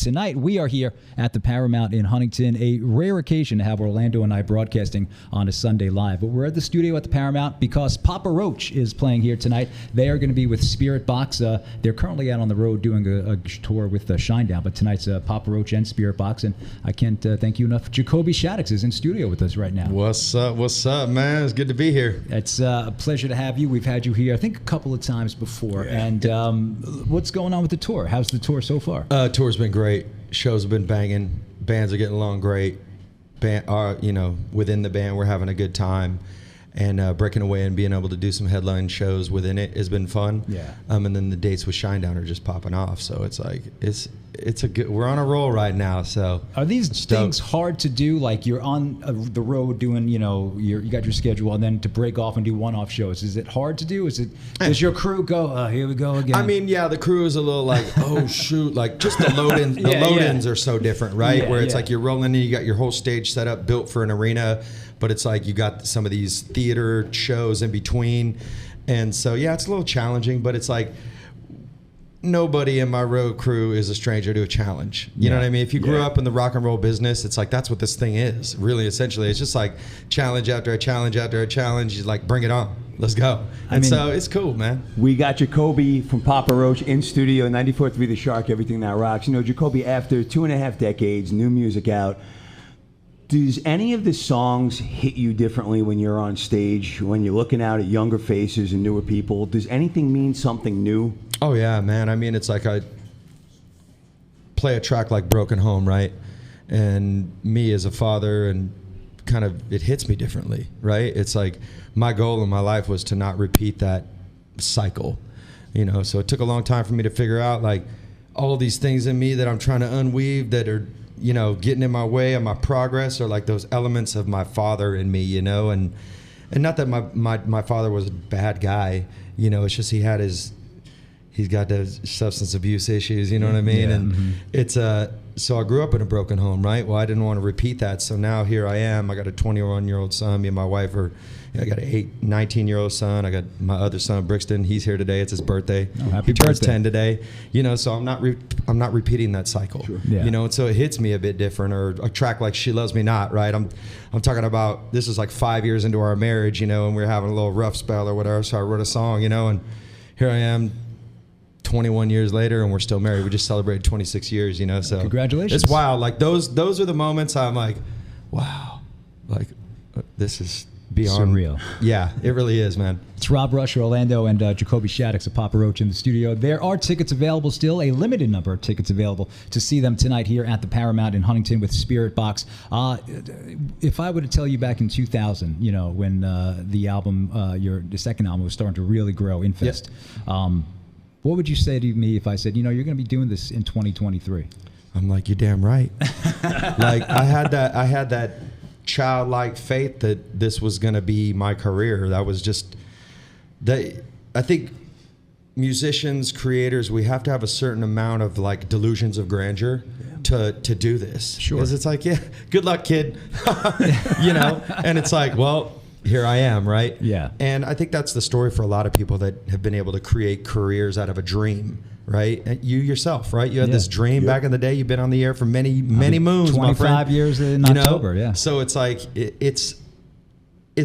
tonight we are here at the Paramount in Huntington, a rare occasion to have Orlando and I broadcasting on a Sunday live. But we're at the studio at the Paramount because Papa Roach is playing here tonight. They are going to be with Spirit Box. They're currently out on the road doing a tour with Shinedown, but tonight's Papa Roach and Spirit Box, and I can't thank you enough. Jacoby Shaddix is in studio with us right now. What's up, man? It's good to be here. It's a pleasure to have you. We've had you here, I think, a couple of times before. Yeah. And what's going on with the tour? How's the tour so far? Tour's been great. Shows have been banging. Bands are getting along great. Within the band, we're having a good time. And breaking away and being able to do some headline shows within it has been fun. Yeah. And then the dates with Shinedown are just popping off. So it's like it's a good. We're on a roll right now. So are these things hard to do? Like you're on the road doing, you got your schedule, and then to break off and do one-off shows. Is it hard to do? Does your crew go? Here we go again. I mean, yeah, the crew is a little like, oh shoot, like just the load-ins. The load-ins are so different, right? Where it's like you're rolling in, you got your whole stage set up, built for an arena. But it's like you got some of these theater shows in between. And so, yeah, it's a little challenging, but it's like nobody in my road crew is a stranger to a challenge. You know what I mean? If you grew up in the rock and roll business, it's like that's what this thing is, really, essentially. It's just like challenge after a challenge after a challenge. You like, bring it on. Let's go. So it's cool, man. We got Jacoby from Papa Roach in studio, 94.3 The Shark, Everything That Rocks. Jacoby, after 2.5 decades, new music out, does any of the songs hit you differently when you're on stage, when you're looking out at younger faces and newer people? Does anything mean something new? Oh, yeah, man. I mean, it's like I play a track like Broken Home, right? And me as a father, and kind of it hits me differently, right? It's like my goal in my life was to not repeat that cycle, So it took a long time for me to figure out like all these things in me that I'm trying to unweave that are getting in my way of my progress, or like those elements of my father in me, and not that my father was a bad guy, it's just he's got those substance abuse issues, you know what I mean? Yeah. And it's so I grew up in a broken home, right? Well, I didn't want to repeat that, so now here I am. I got a 21-year-old son. Me and my wife I got a 19-year-old son. I got my other son, Brixton. He's here today. It's his birthday. Oh, happy he turns birthday. 10 today. So I'm not repeating that cycle. Sure. Yeah. And so it hits me a bit different. Or a track like She Loves Me Not, right? I'm talking about, this is like 5 years into our marriage, and we were having a little rough spell or whatever. So I wrote a song, and here I am 21 years later, and we're still married. We just celebrated 26 years, So congratulations. It's wild. Like those are the moments I'm like, wow, like this is beyond surreal. Yeah, it really is, man. It's Rob Rush, Orlando, and Jacoby Shaddix of Papa Roach in the studio. There are tickets available still, a limited number of tickets available to see them tonight here at the Paramount in Huntington with Spirit Box. If I were to tell you back in 2000, when the album, the second album was starting to really grow, Infest, what would you say to me if I said, you're going to be doing this in 2023? I'm like, you're damn right. Like I had that childlike faith that this was going to be my career. That was just I think musicians, creators, we have to have a certain amount of like delusions of grandeur to do this. Sure. Because it's like, yeah, good luck, kid. And it's like, well, here I am, right? Yeah. And I think that's the story for a lot of people that have been able to create careers out of a dream. Right, and you yourself, right? You had this dream back in the day. You've been on the air for many moons, 25 years in October. Yeah. So it's like it's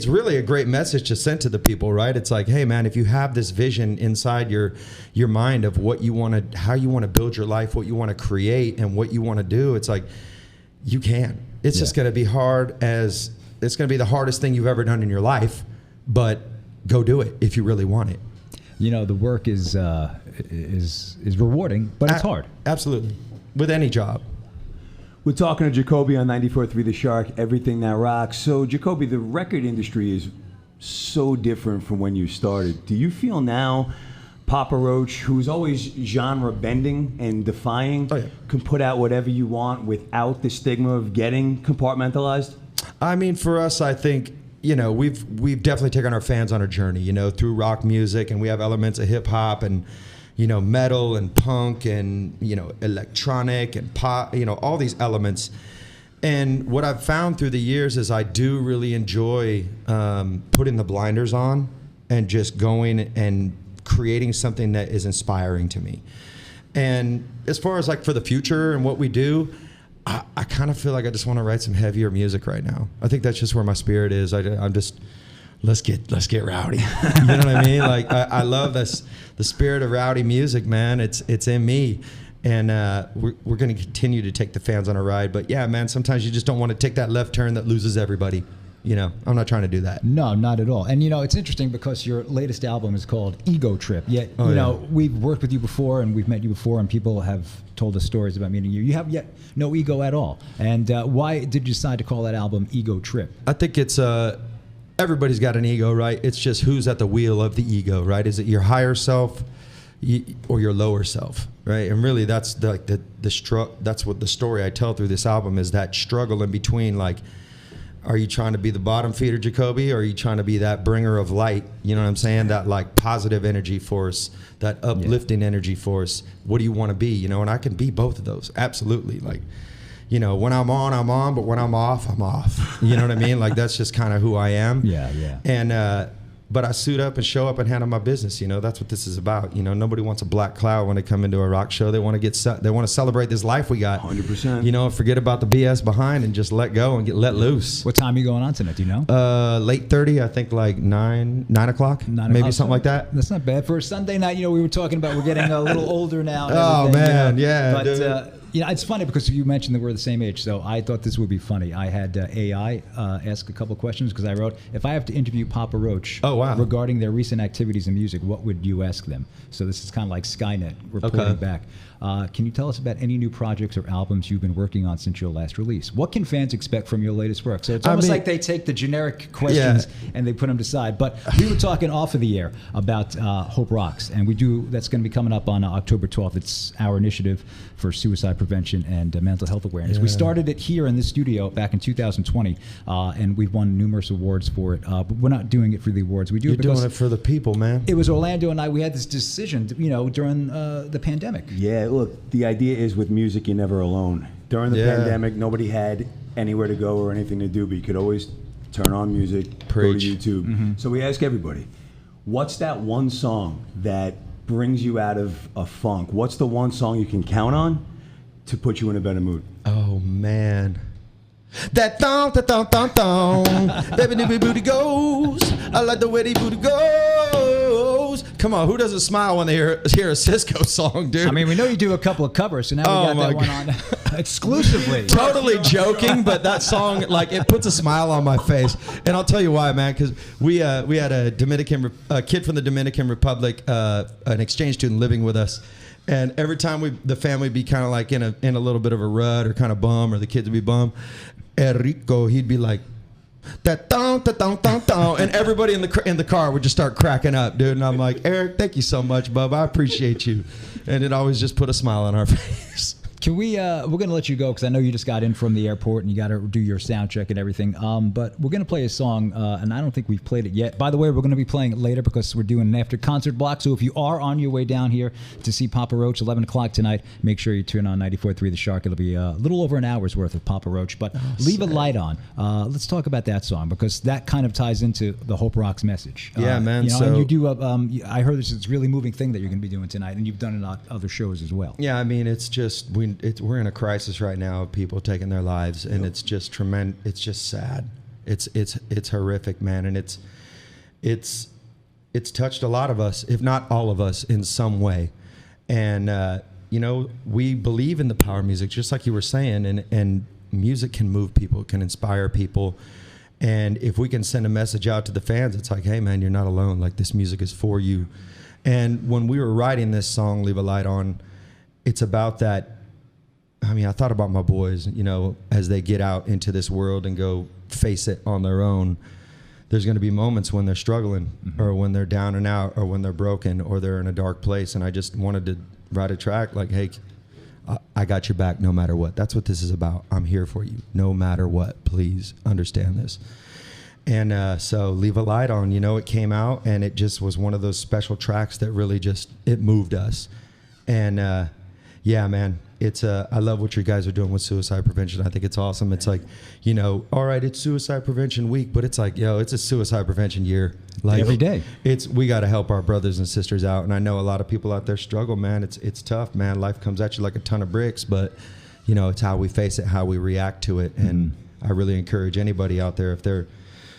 really a great message to send to the people, right? It's like, hey, man, if you have this vision inside your mind of what you want to, how you want to build your life, what you want to create, and what you want to do, it's like you can. It's just going to be it's going to be the hardest thing you've ever done in your life, but go do it if you really want it. The work is rewarding, but it's hard. Absolutely. With any job. We're talking to Jacoby on 94.3 The Shark, Everything That Rocks. So, Jacoby, the record industry is so different from when you started. Do you feel now Papa Roach, who's always genre bending and defying, can put out whatever you want without the stigma of getting compartmentalized? I mean, for us, I think, we've definitely taken our fans on a journey, through rock music, and we have elements of hip hop and, metal and punk and, electronic and pop, all these elements. And what I've found through the years is I do really enjoy putting the blinders on and just going and creating something that is inspiring to me. And as far as like for the future and what we do, I kind of feel like I just want to write some heavier music right now. I think that's just where my spirit is. I'm just, let's get rowdy. You know what I mean? Like I love this, the spirit of rowdy music, man. It's in me. And we're going to continue to take the fans on a ride. But yeah, man, sometimes you just don't want to take that left turn that loses everybody. You know, I'm not trying to do that. No, not at all. And, you know, it's interesting because your latest album is called Ego Trip. Yet, you know, we've worked with you before and we've met you before and people have told us stories about meeting you. You have yet no ego at all. And why did you decide to call that album Ego Trip? I think it's, everybody's got an ego, right? It's just who's at the wheel of the ego, right? Is it your higher self or your lower self, right? And really that's like that's what the story I tell through this album is, that struggle in between, like, are you trying to be the bottom feeder, Jacoby, or are you trying to be that bringer of light? You know what I'm saying? That like positive energy force, that uplifting energy force. What do you want to be? You know, and I can be both of those. Absolutely. Like, you know, when I'm on, but when I'm off, I'm off. You know what I mean? Like, that's just kind of who I am. Yeah, yeah. And, but I suit up and show up and handle my business. You know, that's what this is about. You know, nobody wants a black cloud when they come into a rock show. They want to celebrate this life we got. 100%. You know, forget about the BS behind and just let go and get let loose. What time are you going on tonight? Do you know? Late 30, I think like 9 o'clock, maybe something like that. That's not bad for a Sunday night. You know, we were talking about we're getting a little older now. And oh man, yeah. But you know, it's funny because you mentioned that we're the same age, so I thought this would be funny. I had AI ask a couple questions because I wrote, if I have to interview Papa Roach regarding their recent activities in music, what would you ask them? So this is kind of like Skynet reporting back. Can you tell us about any new projects or albums you've been working on since your last release? What can fans expect from your latest work? So it's almost like they take the generic questions and they put them to side. But we were talking off of the air about Hope Rocks, and that's going to be coming up on October 12th. It's our initiative for suicide prevention and mental health awareness. We started it here in the studio back in 2020, and we've won numerous awards for it. But we're not doing it for the awards. We do it because doing it for the people, man. It was Orlando and I. We had this decision, you know, during the pandemic. Yeah, look, the idea is with music, you're never alone. During the pandemic, nobody had anywhere to go or anything to do, but you could always turn on music, go to YouTube. Mm-hmm. So we ask everybody, what's that one song that brings you out of a funk? What's the one song you can count on to put you in a better mood? Oh, man. That thong, baby booty goes. I like the way the booty goes. Come on, who doesn't smile when they hear a Cisco song, dude? I mean, we know you do a couple of covers, so now we got that one on exclusively. Totally joking, but that song, like, it puts a smile on my face. And I'll tell you why, man, because we had a kid from the Dominican Republic, an exchange student living with us. And every time the family would be kind of like in a little bit of a rut or kind of bum, or the kids would be bum, Enrico, he'd be like, that thong, and everybody in the car would just start cracking up, dude. And I'm like, Eric, thank you so much, bub. I appreciate you. And it always just put a smile on our face. Can we? We're going to let you go because I know you just got in from the airport and you got to do your sound check and everything. But we're going to play a song, and I don't think we've played it yet. By the way, we're going to be playing it later because we're doing an after concert block. So if you are on your way down here to see Papa Roach, 11 o'clock tonight, make sure you turn on 94.3 The Shark. It'll be a little over an hour's worth of Papa Roach. But leave a light on. Let's talk about that song because that kind of ties into the Hope Rocks message. Yeah, man. You know, and you do. I heard this is really moving thing that you're going to be doing tonight, and you've done it on other shows as well. Yeah, I mean, it's just we're in a crisis right now of people taking their lives, and it's just tremendous. It's just sad. It's horrific, man, and it's touched a lot of us, if not all of us, in some way. And you know, we believe in the power of music, just like you were saying, and music can move people, can inspire people. And if we can send a message out to the fans, it's like, hey, man, you're not alone. Like, this music is for you. And when we were writing this song, Leave a Light On, it's about that. I mean, I thought about my boys, you know, as they get out into this world and go face it on their own. There's going to be moments when they're struggling, or when they're down and out, or when they're broken, or they're in a dark place. And I just wanted to write a track like, hey, I got your back no matter what. That's what this is about. I'm here for you no matter what. Please understand this. And so Leave a Light On, you know, it came out, and it just was one of those special tracks that really just, it moved us. And Yeah, man. It's I love what you guys are doing with suicide prevention. I think it's awesome. It's like, all right, it's suicide prevention week, but it's like, it's a suicide prevention year. Like every day. We got to help our brothers and sisters out. And I know a lot of people out there struggle, man. It's tough, man. Life comes at you like a ton of bricks, but it's how we face it, how we react to it. And I really encourage anybody out there, if they're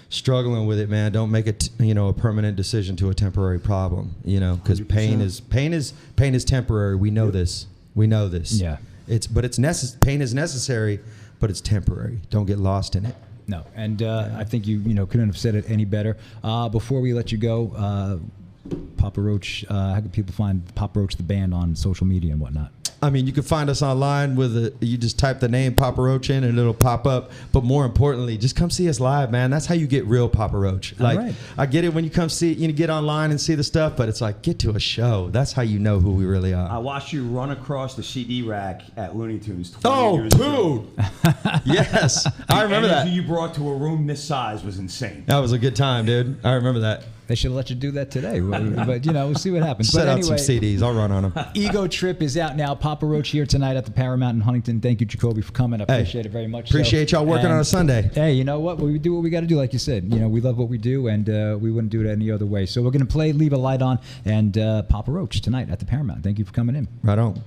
struggling with it, man, don't make it a permanent decision to a temporary problem, because pain is temporary. We know this. Yeah. Pain is necessary, but it's temporary. Don't get lost in it. No, and I think you couldn't have said it any better. Before we let you go, Papa Roach, how can people find Papa Roach the band on social media and whatnot? I mean, you can find us online you just type the name Papa Roach in and it'll pop up. But more importantly, just come see us live, man. That's how you get real Papa Roach. Like, right. I get it when you come see, get online and see the stuff, but it's like, get to a show. That's how you know who we really are. I watched you run across the CD rack at Looney Tunes 20 Oh, years ago. dude. Yes. I remember the that. energy you brought to a room this size was insane. That was a good time, dude. I remember that. They should have let you do that today, but we'll see what happens. Set but out some CDs. I'll run on them. Ego Trip is out now. Papa Roach here tonight at the Paramount in Huntington. Thank you, Jacoby, for coming. I appreciate it very much. Appreciate y'all working on a Sunday. Hey, you know what? We do what we got to do, like you said. We love what we do, and we wouldn't do it any other way. So we're going to play Leave a Light On and Papa Roach tonight at the Paramount. Thank you for coming in. Right on.